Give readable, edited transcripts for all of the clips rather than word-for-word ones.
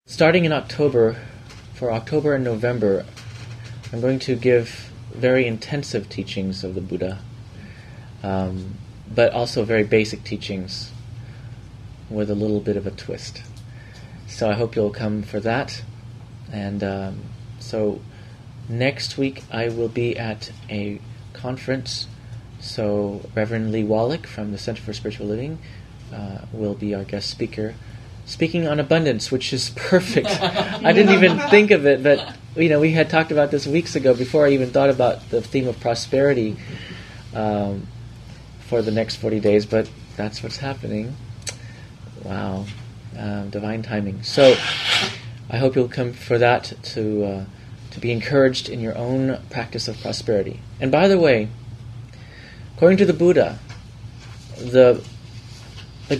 Starting in October, for October and November, I'm going to give very intensive teachings of the Buddha, but also very basic teachings with a little bit of a twist. So I hope you'll come for that. And so next week I will be at a conference. So Reverend Lee Wallach from the Center for Spiritual Living will be our guest speaker, speaking on abundance, which is perfect. I didn't even think of it, but we had talked about this weeks ago before I even thought about the theme of prosperity for the next 40 days, but that's what's happening. Wow. Divine timing. So I hope you'll come for that to be encouraged in your own practice of prosperity. And by the way, according to the Buddha, the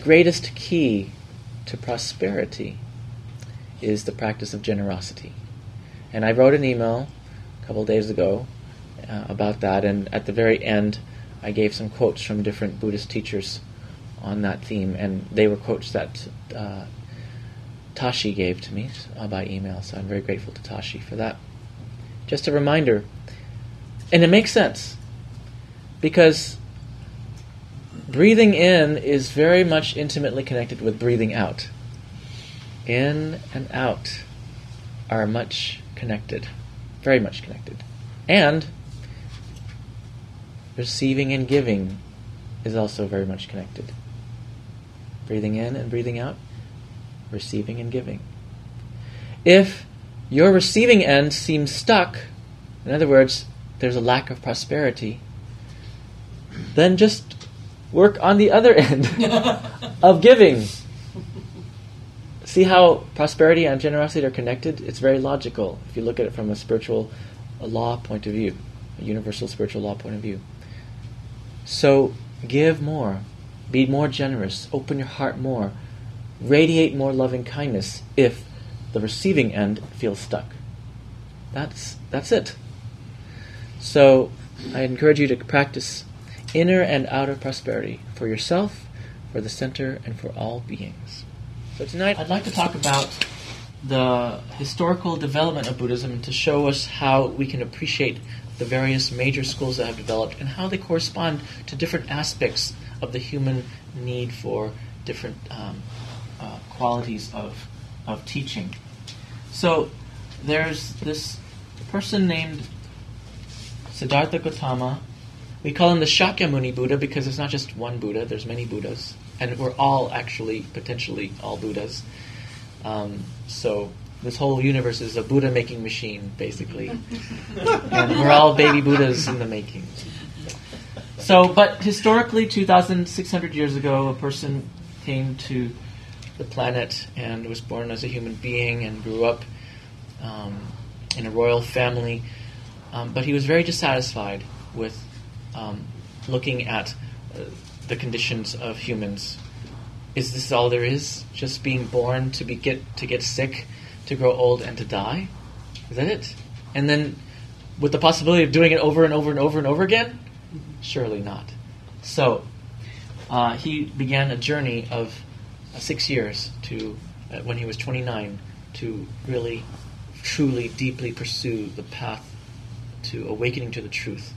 greatest key to prosperity is the practice of generosity. And I wrote an email a couple of days ago about that, and at the very end I gave some quotes from different Buddhist teachers on that theme, and they were quotes that Tashi gave to me by email, so I'm very grateful to Tashi for that. Just a reminder, and it makes sense, because breathing in is very much intimately connected with breathing out. In and out are much connected, very much connected. And receiving and giving is also very much connected. Breathing in and breathing out, receiving and giving. If your receiving end seems stuck, in other words, there's a lack of prosperity, then just work on the other end of giving. See how prosperity and generosity are connected? It's very logical if you look at it from a spiritual law point of view, a universal spiritual law point of view. So give more, be more generous, open your heart more, radiate more loving kindness if the receiving end feels stuck. That's it. So I encourage you to practice inner and outer prosperity for yourself, for the center, and for all beings. So tonight I'd like to talk about the historical development of Buddhism to show us how we can appreciate the various major schools that have developed and how they correspond to different aspects of the human need for different qualities of teaching. So there's this person named Siddhartha Gautama. We call him the Shakyamuni Buddha because it's not just one Buddha, there's many Buddhas. And we're all actually, potentially, all Buddhas. So this whole universe is a Buddha-making machine, basically. And we're all baby Buddhas in the making. So, but historically, 2,600 years ago, a person came to the planet and was born as a human being and grew up in a royal family. But he was very dissatisfied with looking at the conditions of humans. Is this all there is? Just being born to get sick, to grow old, and to die? Is that it? And then, with the possibility of doing it over and over and over and over again? Surely not. So, he began a journey of 6 years to when he was 29 to really, truly, deeply pursue the path to awakening to the truth.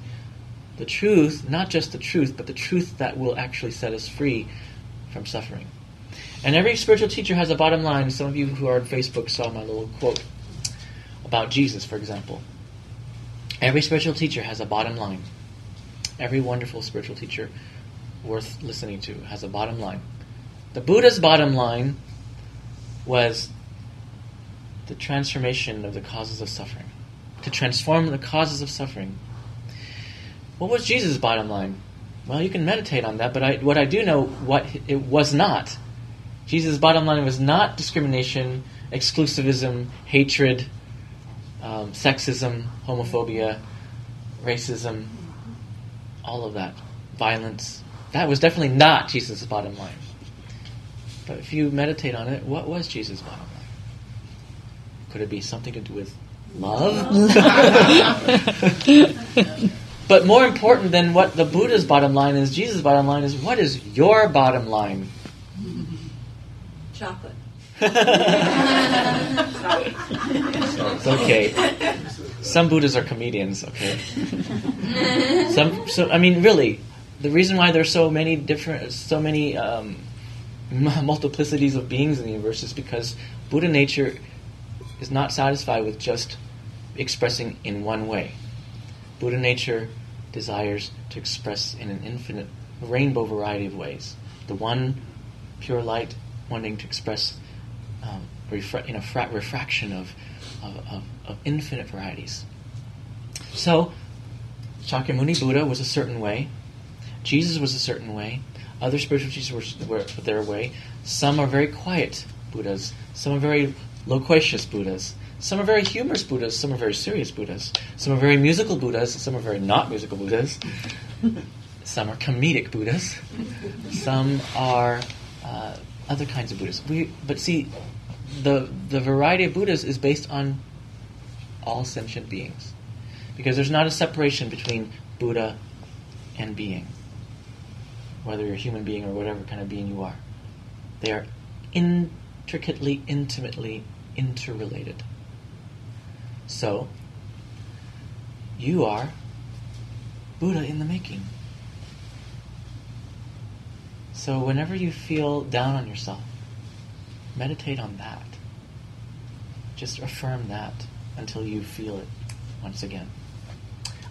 The truth, not just the truth, but the truth that will actually set us free from suffering. And every spiritual teacher has a bottom line. Some of you who are on Facebook saw my little quote about Jesus, for example. Every spiritual teacher has a bottom line. Every wonderful spiritual teacher worth listening to has a bottom line. The Buddha's bottom line was the transformation of the causes of suffering. To transform the causes of suffering. What was Jesus' bottom line? Well, you can meditate on that, but what I do know, what it was not. Jesus' bottom line was not discrimination, exclusivism, hatred, sexism, homophobia, racism, all of that, violence. That was definitely not Jesus' bottom line. But if you meditate on it, what was Jesus' bottom line? Could it be something to do with love? But more important than what the Buddha's bottom line is, Jesus' bottom line is, what is your bottom line? Chocolate. okay. Some Buddhas are comedians, okay. I mean, really, the reason why there's so many multiplicities of beings in the universe is because Buddha nature is not satisfied with just expressing in one way. Buddha nature desires to express in an infinite rainbow variety of ways. The one pure light wanting to express in a refraction of infinite varieties. So, Shakyamuni Buddha was a certain way. Jesus was a certain way. Other spiritual teachers were their way. Some are very quiet Buddhas. Some are very loquacious Buddhas. Some are very humorous Buddhas. Some are very serious Buddhas. Some are very musical Buddhas. Some are very not musical Buddhas. Some are comedic Buddhas. Some are other kinds of Buddhas. But see, the variety of Buddhas is based on all sentient beings. Because there's not a separation between Buddha and being. Whether you're a human being or whatever kind of being you are. They are intricately, intimately interrelated. So, you are Buddha in the making. So whenever you feel down on yourself, meditate on that. Just affirm that until you feel it once again.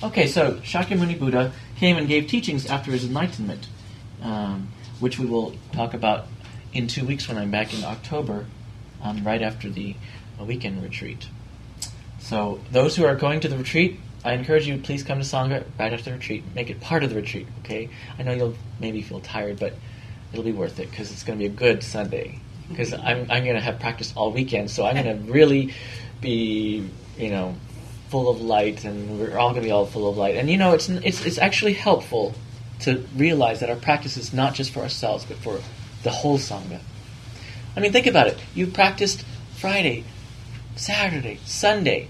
Okay, so Shakyamuni Buddha came and gave teachings after his enlightenment, which we will talk about in 2 weeks when I'm back in October, right after the weekend retreat. So those who are going to the retreat, I encourage you, please come to Sangha right after the retreat. Make it part of the retreat, okay? I know you'll maybe feel tired, but it'll be worth it because it's going to be a good Sunday. Because I'm going to have practice all weekend, so I'm going to really be, full of light, and we're all going to be all full of light. And it's actually helpful to realize that our practice is not just for ourselves, but for the whole Sangha. I mean, think about it. You practiced Friday, Saturday, Sunday.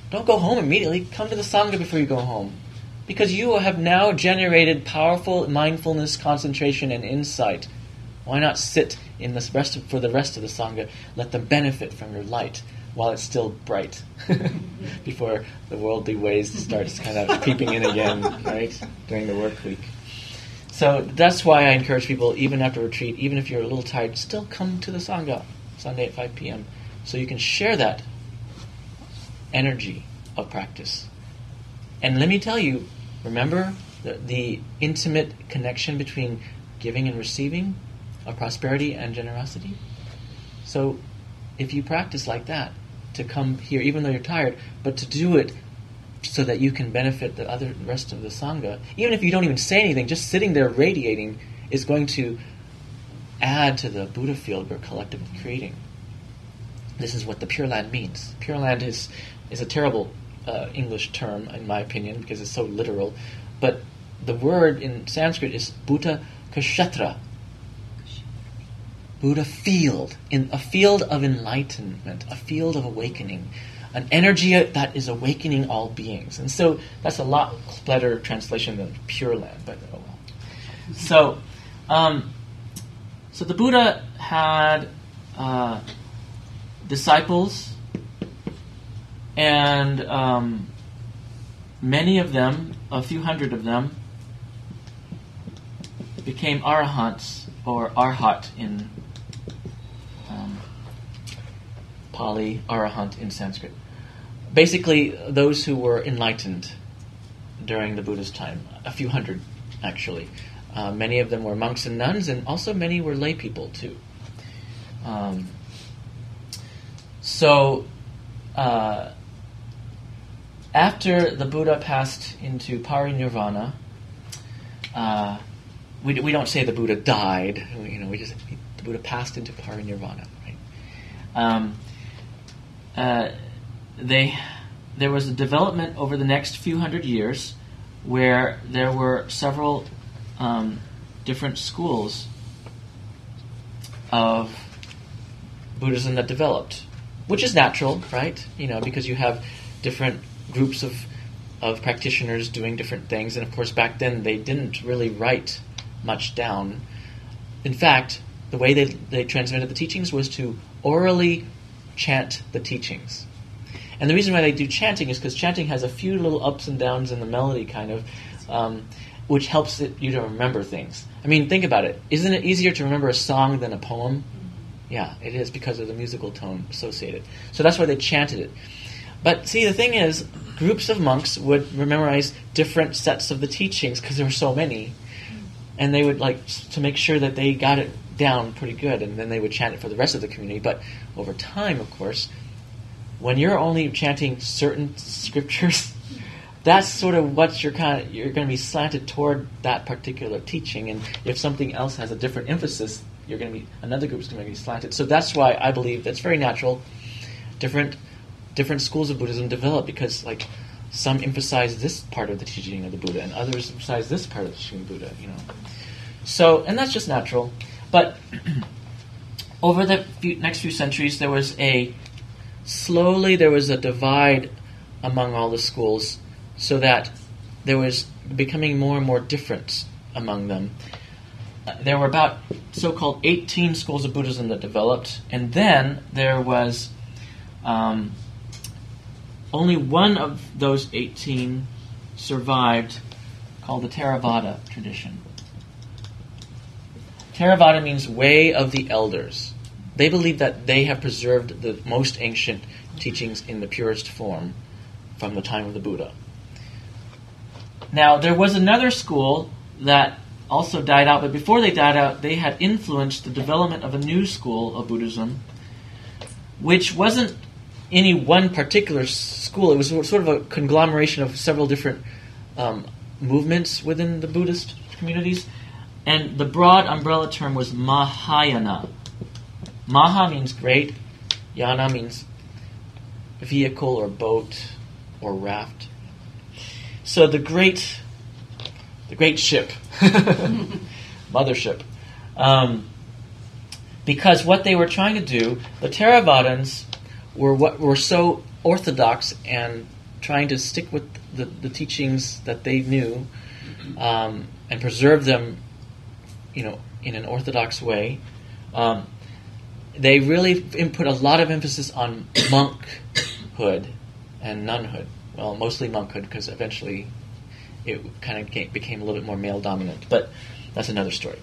Don't go home immediately. Come to the Sangha before you go home. Because you have now generated powerful mindfulness, concentration, and insight. Why not sit for the rest of the Sangha, let them benefit from your light while it's still bright, before the worldly ways starts kind of creeping in again, right, during the work week. So that's why I encourage people, even after retreat, even if you're a little tired, still come to the Sangha, Sunday at 5 p.m., so you can share that energy of practice. And let me tell you, remember the intimate connection between giving and receiving, of prosperity and generosity? So if you practice like that, to come here even though you're tired, but to do it so that you can benefit the rest of the Sangha, even if you don't even say anything, just sitting there radiating is going to add to the Buddha field we're collectively creating. This is what the Pure Land means. Pure Land is a terrible English term, in my opinion, because it's so literal. But the word in Sanskrit is Buddha Kshetra. Buddha field, in a field of enlightenment, a field of awakening, an energy that is awakening all beings. And so that's a lot better translation than Pure Land, but oh well. So the Buddha had disciples, and many of them, a few hundred of them, became arahants, or arhat in Pali, arahant in Sanskrit. Basically, those who were enlightened during the Buddha's time, a few hundred actually. Many of them were monks and nuns, and also many were lay people too. After the Buddha passed into parinirvana, we don't say the Buddha died. We just the Buddha passed into parinirvana. Right? There was a development over the next few hundred years where there were several different schools of Buddhism that developed, which is natural, right? Because you have different groups of practitioners doing different things, and of course back then they didn't really write much down. In fact, the way they transmitted the teachings was to orally chant the teachings. And the reason why they do chanting is because chanting has a few little ups and downs in the melody, kind of, which helps you to remember things. I mean, think about it. Isn't it easier to remember a song than a poem? Yeah, it is, because of the musical tone associated. So that's why they chanted it. But see, the thing is, groups of monks would memorize different sets of the teachings because there were so many, and they would like to make sure that they got it down pretty good, and then they would chant it for the rest of the community. But over time, of course, when you're only chanting certain scriptures, that's sort of what you're going to be slanted toward that particular teaching, and if something else has a different emphasis, another group is going to be slanted. So that's why I believe that's very natural. Different schools of Buddhism develop because, like, some emphasize this part of the teaching of the Buddha, and others emphasize this part of the teaching of the Buddha. So, and that's just natural. But over the next few centuries, there was a divide among all the schools, so that there was becoming more and more difference among them. There were about so-called 18 schools of Buddhism that developed, and then there was only one of those 18 survived, called the Theravada tradition. Theravada means way of the elders. They believe that they have preserved the most ancient teachings in the purest form from the time of the Buddha. Now, there was another school that also died out, but before they died out, they had influenced the development of a new school of Buddhism, which wasn't any one particular school. It was sort of a conglomeration of several different movements within the Buddhist communities, and the broad umbrella term was Mahayana. Maha means great, yana means vehicle or boat or raft. So the great ship, mothership. Because what they were trying to do, the Theravadins were so orthodox and trying to stick with the teachings that they knew and preserve them, in an orthodox way. They really put a lot of emphasis on monkhood and nunhood. Well, mostly monkhood, because eventually it kind of became a little bit more male-dominant. But that's another story.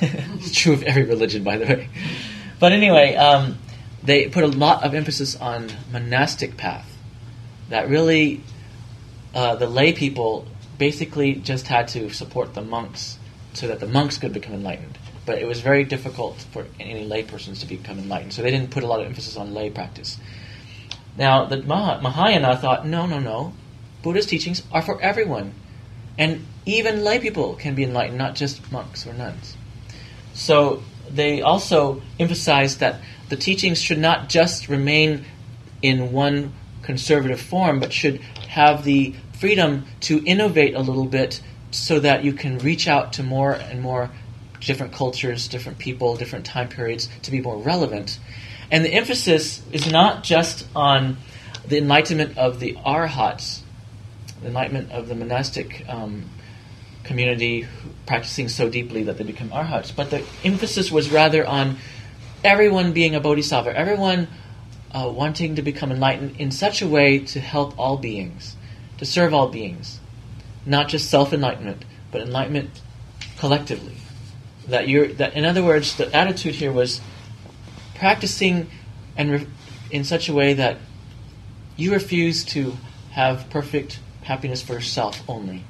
It's true of every religion, by the way. But anyway, they put a lot of emphasis on monastic path. That really, the lay people basically just had to support the monks so that the monks could become enlightened. But it was very difficult for any lay persons to become enlightened. So they didn't put a lot of emphasis on lay practice. Now, the Mahayana thought, no. Buddha's teachings are for everyone. And even lay people can be enlightened, not just monks or nuns. So they also emphasized that the teachings should not just remain in one conservative form, but should have the freedom to innovate a little bit so that you can reach out to more and more different cultures, different people, different time periods to be more relevant. And the emphasis is not just on the enlightenment of the arhats, the enlightenment of the monastic community practicing so deeply that they become arhats, but the emphasis was rather on everyone being a bodhisattva, everyone wanting to become enlightened in such a way to help all beings, to serve all beings, not just self-enlightenment, but enlightenment collectively. That in other words, the attitude here was practicing in such a way that you refuse to have perfect happiness for yourself only.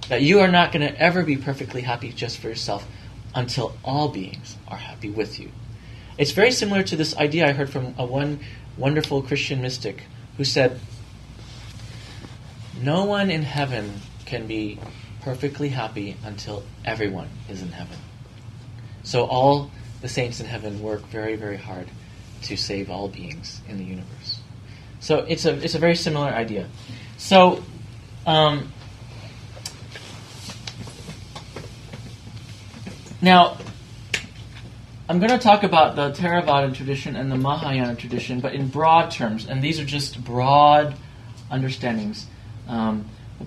That you are not going to ever be perfectly happy just for yourself until all beings are happy with you. It's very similar to this idea I heard from one wonderful Christian mystic who said, no one in heaven can be perfectly happy until everyone is in heaven. So all the saints in heaven work very, very hard to save all beings in the universe. So it's a very similar idea. So now I'm going to talk about the Theravada tradition and the Mahayana tradition, but in broad terms, and these are just broad understandings.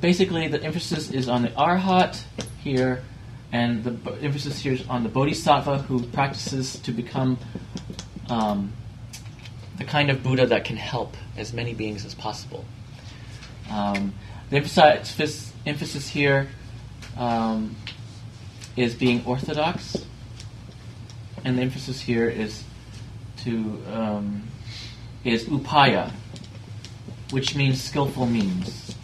Basically, the emphasis is on the arhat here, and the emphasis here is on the bodhisattva who practices to become the kind of Buddha that can help as many beings as possible. The emphasis here is being orthodox, and the emphasis here is upaya, which means skillful means.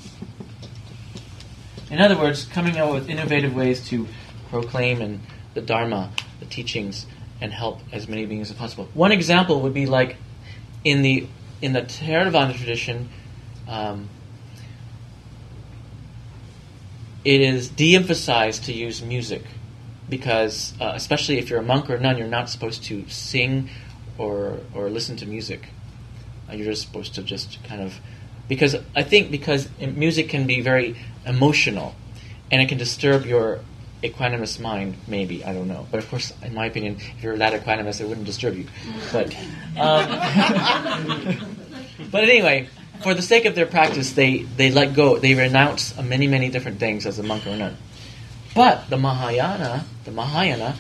In other words, coming up with innovative ways to proclaim the Dharma, the teachings, and help as many beings as possible. One example would be like in the Theravada tradition, it is de-emphasized to use music because, especially if you're a monk or a nun, you're not supposed to sing or listen to music. You're just supposed to just kind of... Because music can be very emotional, and it can disturb your equanimous mind, maybe, I don't know. But of course, in my opinion, if you're that equanimous, it wouldn't disturb you. But but anyway, for the sake of their practice, they let go, they renounce many, many different things as a monk or a nun. But the Mahayana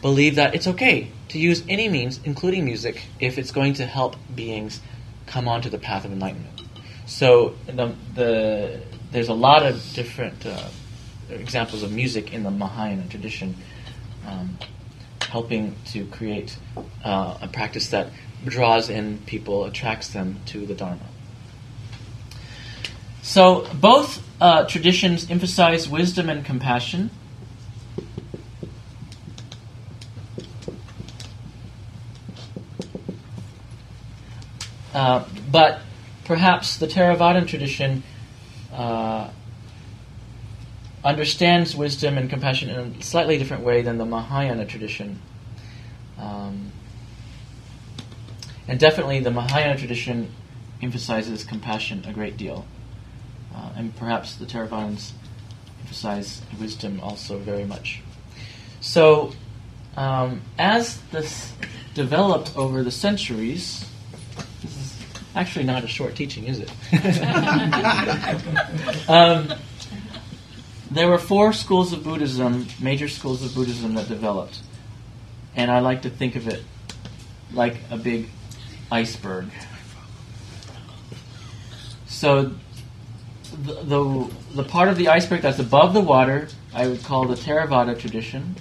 believe that it's okay to use any means, including music, if it's going to help beings come onto the path of enlightenment. So there's a lot of different examples of music in the Mahayana tradition, helping to create a practice that draws in people, attracts them to the Dharma. So both traditions emphasize wisdom and compassion. But perhaps the Theravada tradition understands wisdom and compassion in a slightly different way than the Mahayana tradition. And definitely the Mahayana tradition emphasizes compassion a great deal. And perhaps the Theravadins emphasize wisdom also very much. So, as this developed over the centuries, this is actually not a short teaching, is it? There were 4 schools of Buddhism, major schools of Buddhism that developed. And I like to think of it like a big iceberg. So the part of the iceberg that's above the water, I would call the Theravada tradition.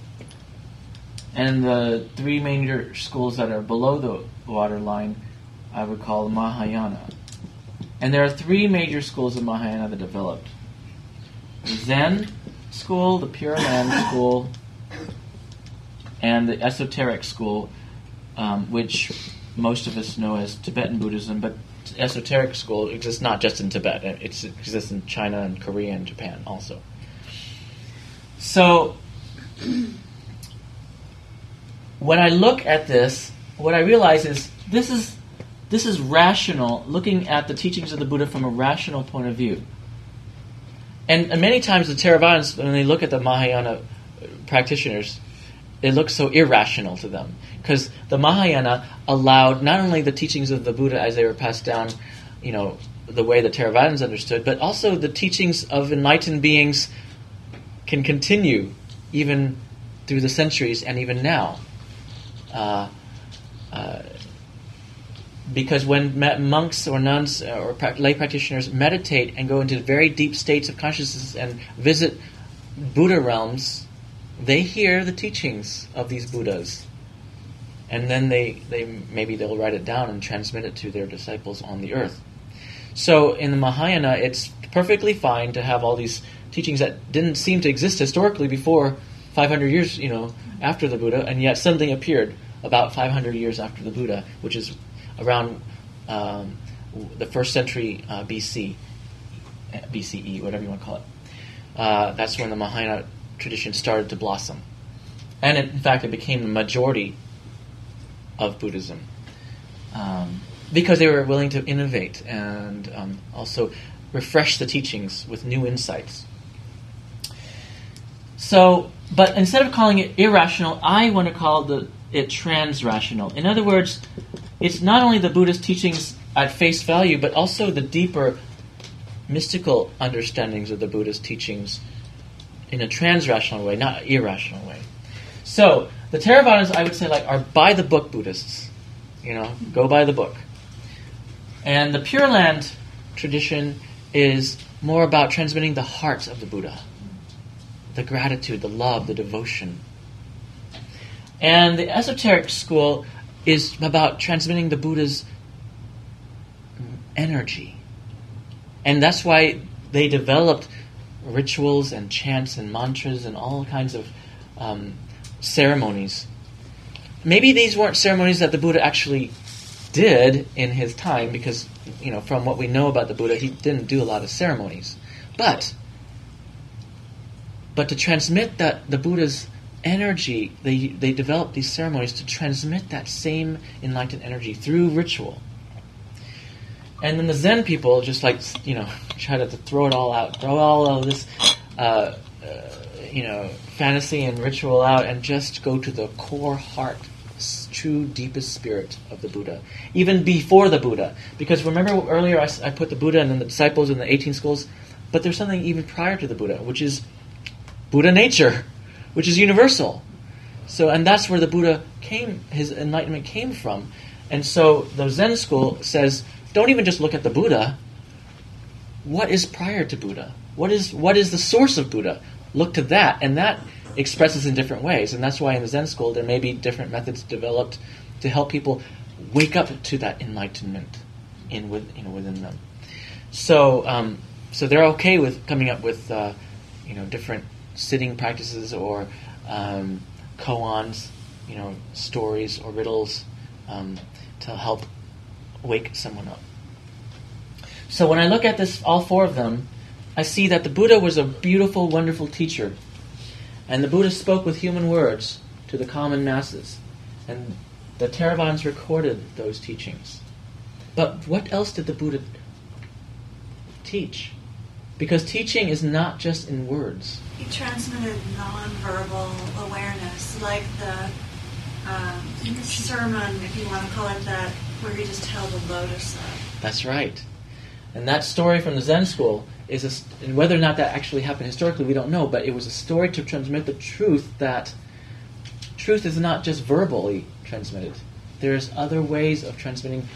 And the 3 major schools that are below the waterline, I would call the Mahayana. And there are 3 major schools of Mahayana that developed. The Zen school, the Pure Land school, and the esoteric school, which most of us know as Tibetan Buddhism, but the esoteric school exists not just in Tibet, it exists in China and Korea and Japan also. So, when I look at this, what I realize is this is rational, looking at the teachings of the Buddha from a rational point of view. And many times the Theravadins, when they look at the Mahayana practitioners, it looks so irrational to them. Because the Mahayana allowed not only the teachings of the Buddha as they were passed down, the way the Theravadins understood, but also the teachings of enlightened beings can continue even through the centuries and even now. Because when monks or nuns or lay practitioners meditate and go into very deep states of consciousness and visit Buddha realms, they hear the teachings of these Buddhas. And then maybe they'll write it down and transmit it to their disciples on the earth. So in the Mahayana, it's perfectly fine to have all these teachings that didn't seem to exist historically before 500 years, after the Buddha, and yet suddenly appeared about 500 years after the Buddha, which is around the 1st century BCE, whatever you want to call it. That's when the Mahayana tradition started to blossom. And in fact, it became the majority of Buddhism. Because they were willing to innovate and also refresh the teachings with new insights. So, but instead of calling it irrational, I want to call it transrational. In other words, it's not only the Buddhist teachings at face value, but also the deeper mystical understandings of the Buddhist teachings in a transrational way, not irrational way. So, the Theravadins, I would say, are by-the-book Buddhists. Go by the book. And the Pure Land tradition is more about transmitting the heart of the Buddha, the gratitude, the love, the devotion. And the esoteric school is about transmitting the Buddha's energy. And that's why they developed rituals and chants and mantras and all kinds of ceremonies. Maybe these weren't ceremonies that the Buddha actually did in his time, because, from what we know about the Buddha, he didn't do a lot of ceremonies. But to transmit the Buddha's energy, they developed these ceremonies to transmit that same enlightened energy through ritual. And then the Zen people just try to throw it all out, throw all of this, fantasy and ritual out, and just go to the core heart, true deepest spirit of the Buddha, even before the Buddha. Because remember earlier I put the Buddha and then the disciples in the 18 schools, but there's something even prior to the Buddha, which is Buddha nature, which is universal. And that's where the Buddha his enlightenment came from. And so the Zen school says, don't even just look at the Buddha. What is prior to Buddha? What is the source of Buddha? Look to that, and that expresses in different ways. And that's why in the Zen school there may be different methods developed to help people wake up to that enlightenment within them. So they're okay with coming up with different sitting practices or koans, stories or riddles to help wake someone up. So when I look at this, all four of them, I see that the Buddha was a beautiful, wonderful teacher. And the Buddha spoke with human words to the common masses. And the Theravadins recorded those teachings. But what else did the Buddha teach? Because teaching is not just in words. He transmitted non-verbal awareness, like the sermon, if you want to call it that, where he just held a lotus up. That's right. And that story from the Zen school is, and whether or not that actually happened historically, we don't know, but it was a story to transmit the truth that truth is not just verbally transmitted. There's other ways of transmitting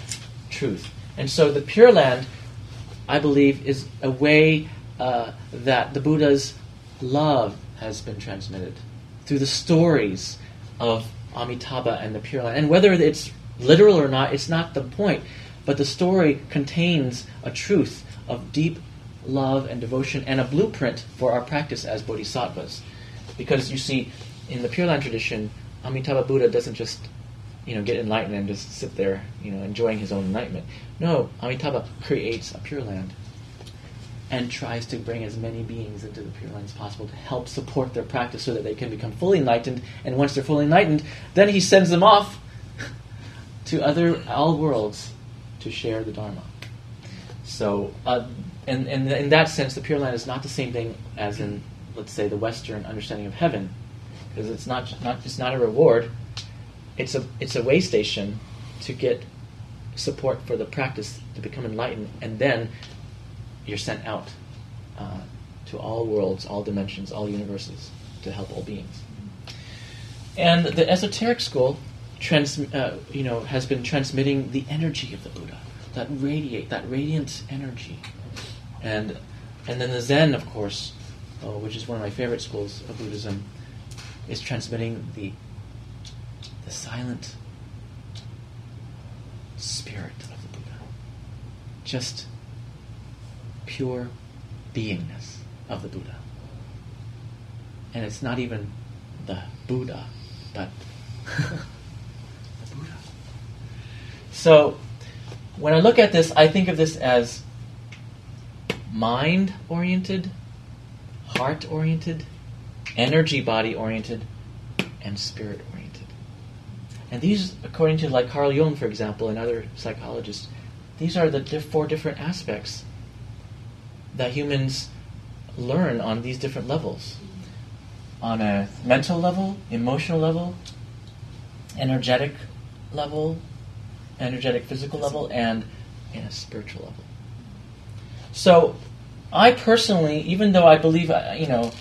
truth. And so the Pure Land, I believe, is a way that the Buddha's love has been transmitted through the stories of Amitabha and the Pure Land. And whether it's literal or not, it's not the point. But the story contains a truth of deep love and devotion and a blueprint for our practice as bodhisattvas. Because you see, in the Pure Land tradition, Amitabha Buddha doesn't just get enlightened and just sit there enjoying his own enlightenment. No, Amitabha creates a Pure Land and tries to bring as many beings into the Pure Land as possible to help support their practice so that they can become fully enlightened. And once they're fully enlightened, then he sends them off to all worlds to share the Dharma. So, in that sense, the Pure Land is not the same thing as in, let's say, the Western understanding of heaven, because it's not a reward. It's a way station to get support for the practice to become enlightened, and then you're sent out to all worlds, all dimensions, all universes to help all beings. And the esoteric school has been transmitting the energy of the Buddha, that radiant energy. And then the Zen, of course, which is one of my favorite schools of Buddhism, is transmitting the silent spirit of the Buddha. Just pure beingness of the Buddha. And it's not even the Buddha, but the Buddha. So, when I look at this, I think of this as mind-oriented, heart-oriented, energy-body-oriented, and spirit-oriented. And these, according to like Carl Jung, for example, and other psychologists, these are the four different aspects that humans learn on these different levels. On a mental level, emotional level, energetic physical level, and in a spiritual level. So, I personally, even though I believe, I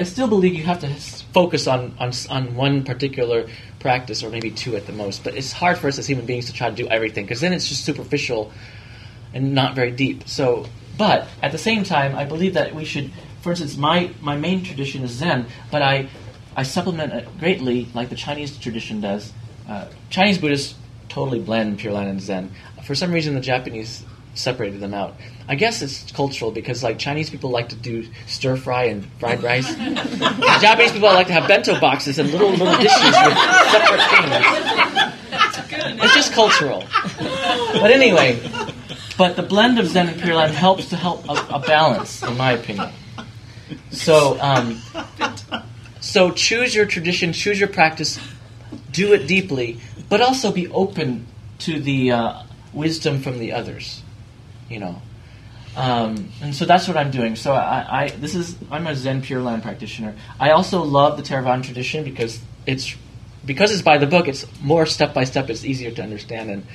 still believe you have to focus on one particular practice, or maybe 2 at the most. But it's hard for us as human beings to try to do everything, because then it's just superficial and not very deep. So, but at the same time, I believe that we should, for instance, my main tradition is Zen, but I supplement it greatly like the Chinese tradition does. Chinese Buddhists totally blend Pure Land and Zen. For some reason, the Japanese separated them out. I guess it's cultural, because like Chinese people like to do stir fry and fried rice. The Japanese people like to have bento boxes and little dishes with separate things. It's just cultural. But anyway, but the blend of Zen and Pure Land helps to help a balance, in my opinion. So, so choose your tradition, choose your practice, do it deeply, but also be open to the wisdom from the others. You know, and so that's what I'm doing. So I'm a Zen Pure Land practitioner. I also love the Theravada tradition because it's by the book. It's more step by step. It's easier to understand, and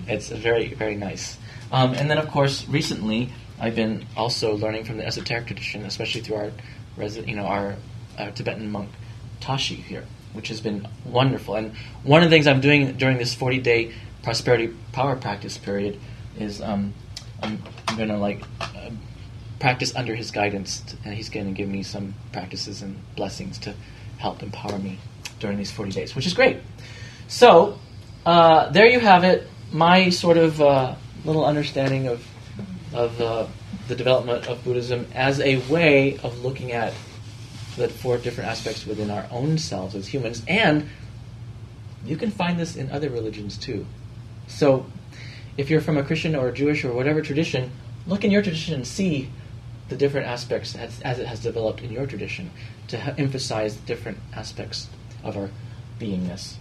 it's very, very nice. And then, of course, recently I've been also learning from the esoteric tradition, especially through our Tibetan monk Tashi here, which has been wonderful. And one of the things I'm doing during this 40-day prosperity power practice period is I'm going to practice under his guidance, and he's going to give me some practices and blessings to help empower me during these 40 days, which is great. So there you have it, my sort of little understanding of the development of Buddhism as a way of looking at the 4 different aspects within our own selves as humans, and you can find this in other religions too. So if you're from a Christian or a Jewish or whatever tradition, look in your tradition and see the different aspects as it has developed in your tradition to emphasize different aspects of our beingness.